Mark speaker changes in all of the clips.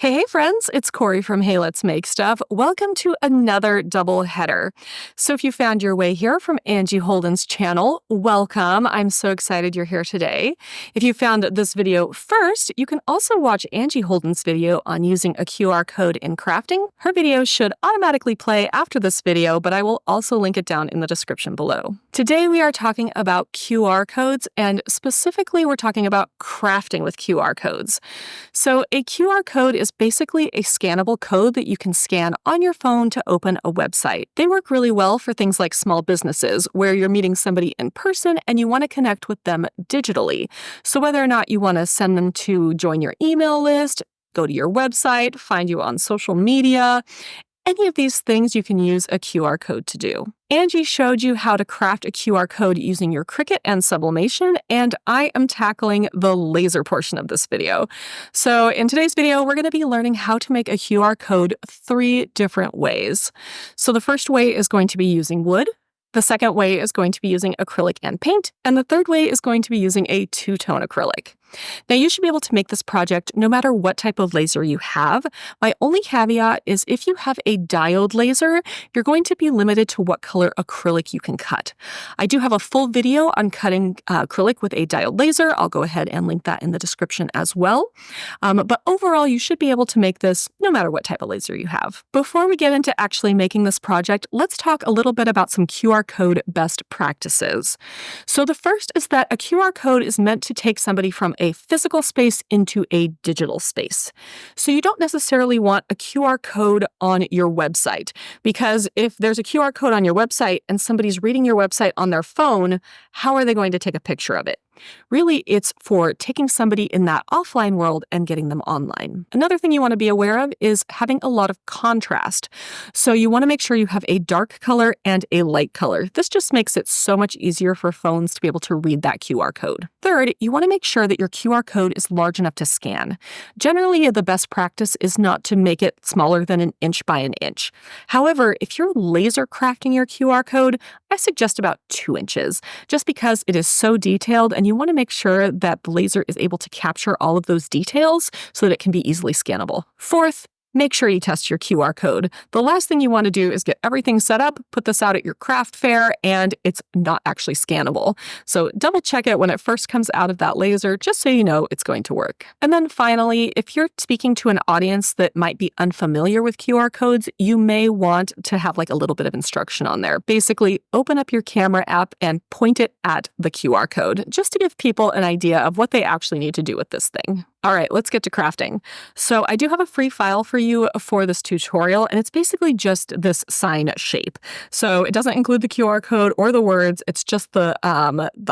Speaker 1: Hey, friends, it's Corey from Hey Let's Make Stuff. Welcome to another double header. So if you found your way here from Angie Holden's channel, welcome. I'm so excited you're here today. If you found this video first, you can also watch Angie Holden's video on using a QR code in crafting. Her video should automatically play after this video, but I will also link it down in the description below. Today we are talking about QR codes, and specifically we're talking about crafting with QR codes. So a QR code is basically a scannable code that you can scan on your phone to open a website. They work really well for things like small businesses where you're meeting somebody in person and you want to connect with them digitally. So whether or not you want to send them to join your email list, go to your website, find you on social media, any of these things you can use a QR code to do. Angie showed you how to craft a QR code using your Cricut and sublimation, and I am tackling the laser portion of this video. So in today's video, we're going to be learning how to make a QR code 3 different ways. So the first way is going to be using wood. The second way is going to be using acrylic and paint, and the third way is going to be using a 2-tone acrylic. Now, you should be able to make this project no matter what type of laser you have. My only caveat is if you have a diode laser, you're going to be limited to what color acrylic you can cut. I do have a full video on cutting acrylic with a diode laser. I'll go ahead and link that in the description as well. But overall, you should be able to make this no matter what type of laser you have. Before we get into actually making this project, let's talk a little bit about some QR code best practices. So the first is that a QR code is meant to take somebody from a physical space into a digital space. So you don't necessarily want a QR code on your website, because if there's a QR code on your website and somebody's reading your website on their phone, how are they going to take a picture of it? Really, it's for taking somebody in that offline world and getting them online. Another thing you want to be aware of is having a lot of contrast. So you want to make sure you have a dark color and a light color. This just makes it so much easier for phones to be able to read that QR code. Third, you want to make sure that your QR code is large enough to scan. Generally, the best practice is not to make it smaller than 1 inch by 1 inch. However, if you're laser crafting your QR code, I suggest about 2 inches, just because it is so detailed and you want to make sure that the laser is able to capture all of those details so that it can be easily scannable. Fourth, make sure you test your QR code. The last thing you want to do is get everything set up, put this out at your craft fair, and it's not actually scannable. So double check it when it first comes out of that laser, just so you know it's going to work. And then finally, if you're speaking to an audience that might be unfamiliar with QR codes, you may want to have like a little bit of instruction on there. Basically, open up your camera app and point it at the QR code, just to give people an idea of what they actually need to do with this thing. All right, let's get to crafting. So I do have a free file for you for this tutorial, and it's basically just this sign shape. So it doesn't include the QR code or the words. It's just the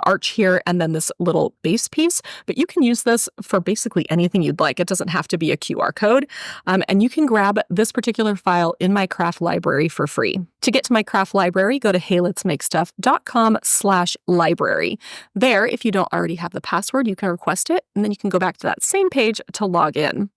Speaker 1: arch here and then this little base piece. But you can use this for basically anything you'd like. It doesn't have to be a QR code. And you can grab this particular file in my craft library for free. To get to my craft library, go to heyletsmakestuff.com/library. There, if you don't already have the password, you can request it, and then you can go back to that same page to log in.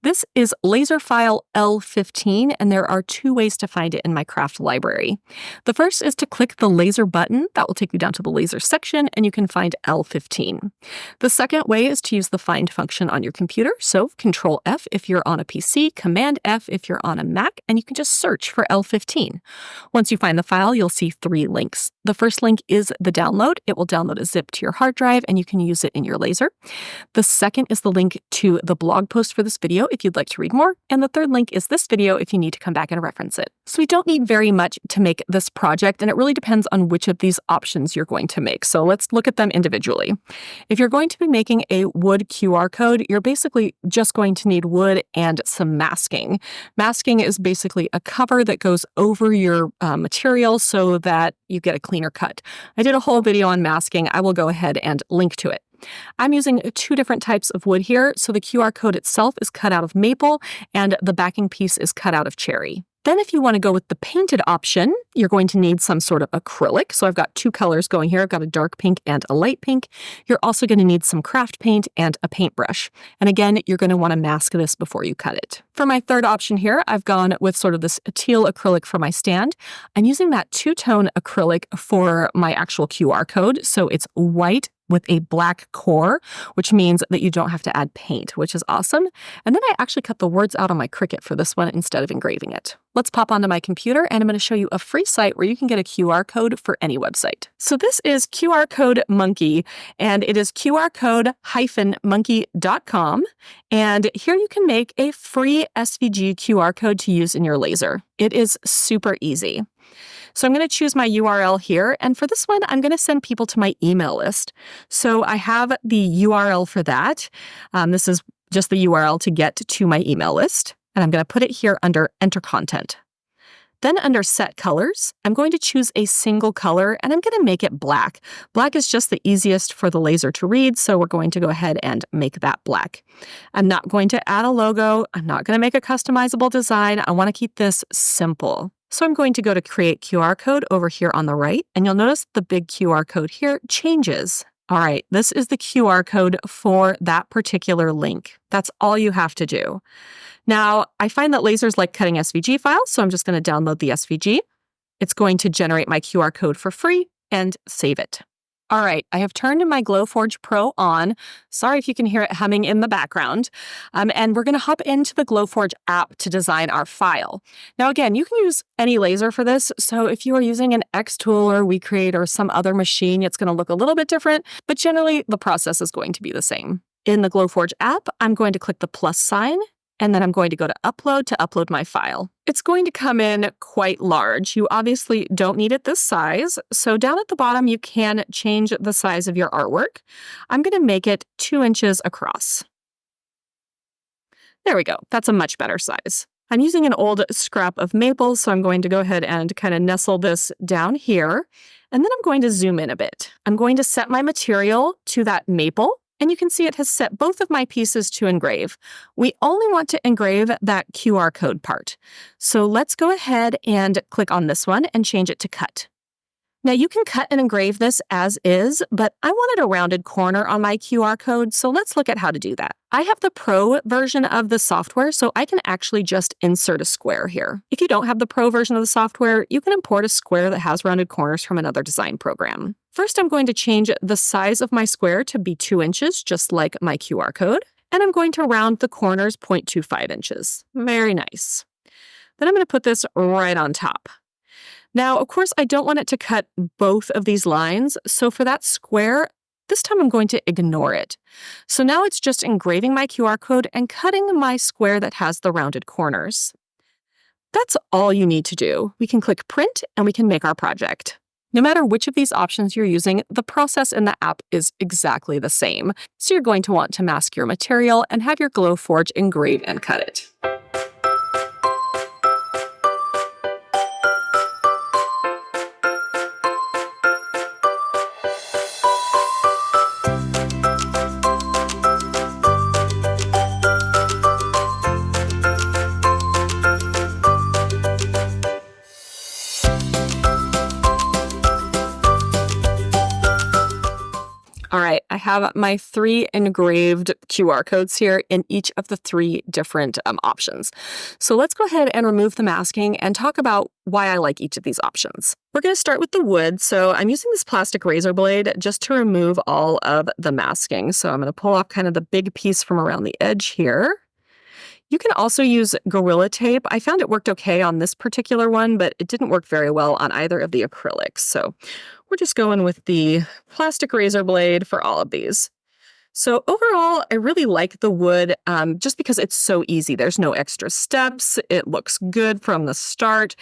Speaker 1: This is laser file L15, and there are 2 ways to find it in my craft library. The first is to click the laser button. That will take you down to the laser section, and you can find L15. The second way is to use the find function on your computer. So Control F if you're on a PC, Command F if you're on a Mac, and you can just search for L15. Once you find the file, you'll see 3 links. The first link is the download. It will download a zip to your hard drive, and you can use it in your laser. The second is the link to the blog post for this video if you'd like to read more. And the third link is this video if you need to come back and reference it. So we don't need very much to make this project, and it really depends on which of these options you're going to make. So let's look at them individually. If you're going to be making a wood QR code, you're basically just going to need wood and some masking. Masking is basically a cover that goes over your material so that you get a cleaner cut. I did a whole video on masking. I will go ahead and link to it. I'm using 2 different types of wood here. So the QR code itself is cut out of maple and the backing piece is cut out of cherry. Then if you want to go with the painted option, you're going to need some sort of acrylic. So I've got 2 colors going here. I've got a dark pink and a light pink. You're also going to need some craft paint and a paintbrush. And again, you're going to want to mask this before you cut it. For my third option here, I've gone with sort of this teal acrylic for my stand. I'm using that 2-tone acrylic for my actual QR code. So it's white, with a black core, which means that you don't have to add paint, which is awesome. And then I actually cut the words out on my Cricut for this one instead of engraving it. Let's pop onto my computer and I'm going to show you a free site where you can get a QR code for any website. So this is QR Code Monkey, and it is qrcode-monkey.com. And here you can make a free SVG QR code to use in your laser. It is super easy. So I'm going to choose my URL here, and for this one, I'm going to send people to my email list. So I have the URL for that. This is just the URL to get to my email list, and I'm going to put it here under Enter Content. Then under Set Colors, I'm going to choose a single color, and I'm going to make it black. Black is just the easiest for the laser to read, so we're going to go ahead and make that black. I'm not going to add a logo. I'm not going to make a customizable design. I want to keep this simple. So I'm going to go to Create QR Code over here on the right, and you'll notice the big QR code here changes. All right, this is the QR code for that particular link. That's all you have to do. Now, I find that lasers like cutting SVG files, so I'm just going to download the SVG. It's going to generate my QR code for free and save it. All right, I have turned my Glowforge Pro on. Sorry if you can hear it humming in the background. And we're going to hop into the Glowforge app to design our file. Now, again, you can use any laser for this. So if you are using an X tool or WeCreate or some other machine, it's going to look a little bit different, but generally the process is going to be the same. In the Glowforge app, I'm going to click the plus sign, and then I'm going to go to upload my file. It's going to come in quite large. You obviously don't need it this size. So down at the bottom, you can change the size of your artwork. I'm going to make it 2 inches across. There we go. That's a much better size. I'm using an old scrap of maple, so I'm going to go ahead and kind of nestle this down here. And then I'm going to zoom in a bit. I'm going to set my material to that maple. And you can see it has set both of my pieces to engrave. We only want to engrave that QR code part. So let's go ahead and click on this one and change it to cut. Now you can cut and engrave this as is, but I wanted a rounded corner on my QR code, so let's look at how to do that. I have the Pro version of the software, so I can actually just insert a square here. If you don't have the Pro version of the software, you can import a square that has rounded corners from another design program. First, I'm going to change the size of my square to be 2 inches, just like my QR code, and I'm going to round the corners 0.25 inches. Very nice. Then I'm going to put this right on top. Now, of course, I don't want it to cut both of these lines, so for that square, this time I'm going to ignore it. So now it's just engraving my QR code and cutting my square that has the rounded corners. That's all you need to do. We can click Print and we can make our project. No matter which of these options you're using, the process in the app is exactly the same. So you're going to want to mask your material and have your Glowforge engrave and cut it. All right, I have my 3 engraved QR codes here in each of the 3 different options. So let's go ahead and remove the masking and talk about why I like each of these options. We're going to start with the wood. So I'm using this plastic razor blade just to remove all of the masking. So I'm going to pull off kind of the big piece from around the edge here. You can also use Gorilla Tape. I found it worked okay on this particular one, but it didn't work very well on either of the acrylics. So we're just going with the plastic razor blade for all of these. So overall, I really like the wood just because it's so easy. There's no extra steps. It looks good from the start.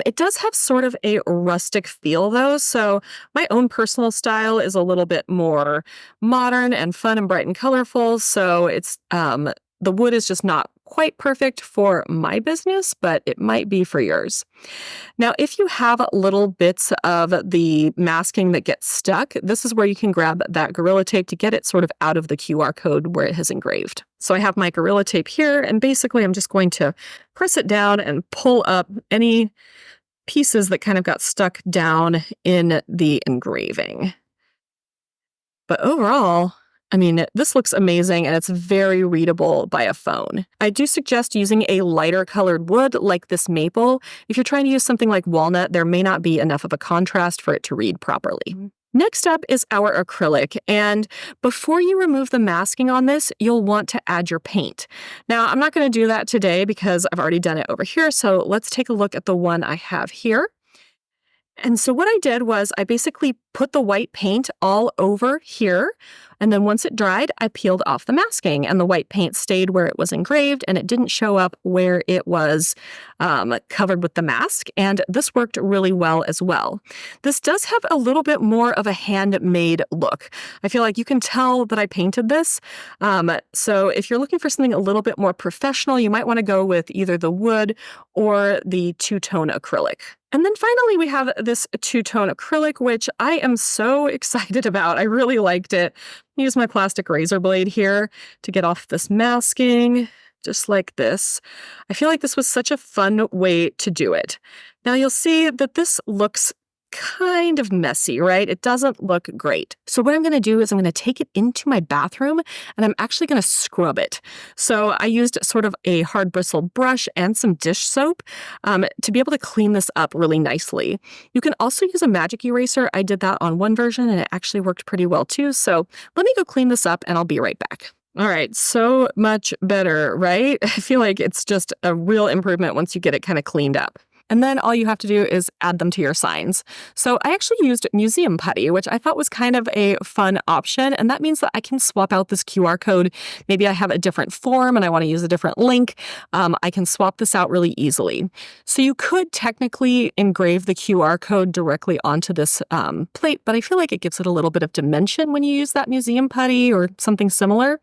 Speaker 1: It does have sort of a rustic feel though. So my own personal style is a little bit more modern and fun and bright and colorful. So it's the wood is just not quite perfect for my business, but it might be for yours. Now, if you have little bits of the masking that get stuck, this is where you can grab that Gorilla Tape to get it sort of out of the QR code where it has engraved. So I have my Gorilla Tape here, and basically I'm just going to press it down and pull up any pieces that kind of got stuck down in the engraving. But overall, I mean, this looks amazing and it's very readable by a phone. I do suggest using a lighter colored wood like this maple. If you're trying to use something like walnut, there may not be enough of a contrast for it to read properly. Next up is our acrylic, and before you remove the masking on this, you'll want to add your paint. Now, I'm not going to do that today because I've already done it over here, so let's take a look at the one I have here. And so what I did was I basically put the white paint all over here, and then once it dried, I peeled off the masking, and the white paint stayed where it was engraved, and it didn't show up where it was covered with the mask, and this worked really well as well. This does have a little bit more of a handmade look. I feel like you can tell that I painted this, so if you're looking for something a little bit more professional, you might want to go with either the wood or the two-tone acrylic. And then finally, we have this two-tone acrylic, which I am so excited about. I really liked it. Use my plastic razor blade here to get off this masking, just like this. I feel like this was such a fun way to do it. Now you'll see that this looks kind of messy, right? It doesn't look great. So what I'm going to do is I'm going to take it into my bathroom and I'm actually going to scrub it. So I used sort of a hard bristle brush and some dish soap to be able to clean this up really nicely. You can also use a magic eraser. I did that on one version and it actually worked pretty well too. So let me go clean this up and I'll be right back. All right, so much better, right? I feel like it's just a real improvement once you get it kind of cleaned up. And then all you have to do is add them to your signs. So I actually used museum putty, which I thought was kind of a fun option. And that means that I can swap out this QR code. Maybe I have a different form and I want to use a different link. I can swap this out really easily. So you could technically engrave the QR code directly onto this plate, but I feel like it gives it a little bit of dimension when you use that museum putty or something similar.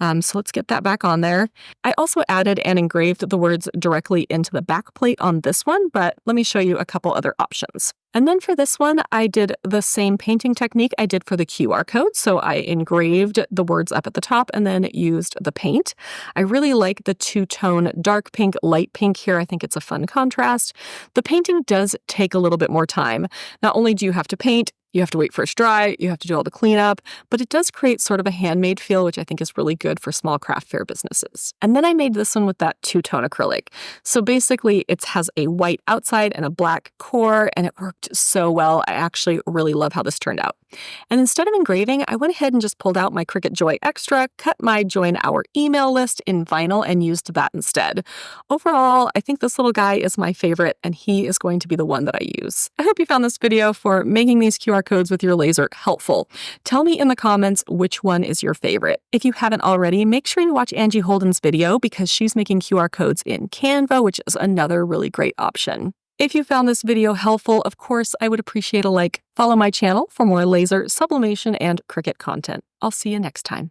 Speaker 1: So let's get that back on there. I also added and engraved the words directly into the back plate on this one, but let me show you a couple other options. And then for this one, I did the same painting technique I did for the QR code. So I engraved the words up at the top and then used the paint. I really like the two-tone dark pink, light pink here. I think it's a fun contrast. The painting does take a little bit more time. Not only do you have to paint, you have to wait for it to dry, you have to do all the cleanup, but it does create sort of a handmade feel, which I think is really good for small craft fair businesses. And then I made this one with that two-tone acrylic. So basically it has a white outside and a black core, and it worked so well. I actually really love how this turned out. And instead of engraving, I went ahead and just pulled out my Cricut Joy Extra, cut my Join Our email list in vinyl, and used that instead. Overall, I think this little guy is my favorite, and he is going to be the one that I use. I hope you found this video for making these QR codes with your laser helpful. Tell me in the comments which one is your favorite. If you haven't already, make sure you watch Angie Holden's video because she's making QR codes in Canva, which is another really great option. If you found this video helpful, of course, I would appreciate a like. Follow my channel for more laser, sublimation, and Cricut content. I'll see you next time.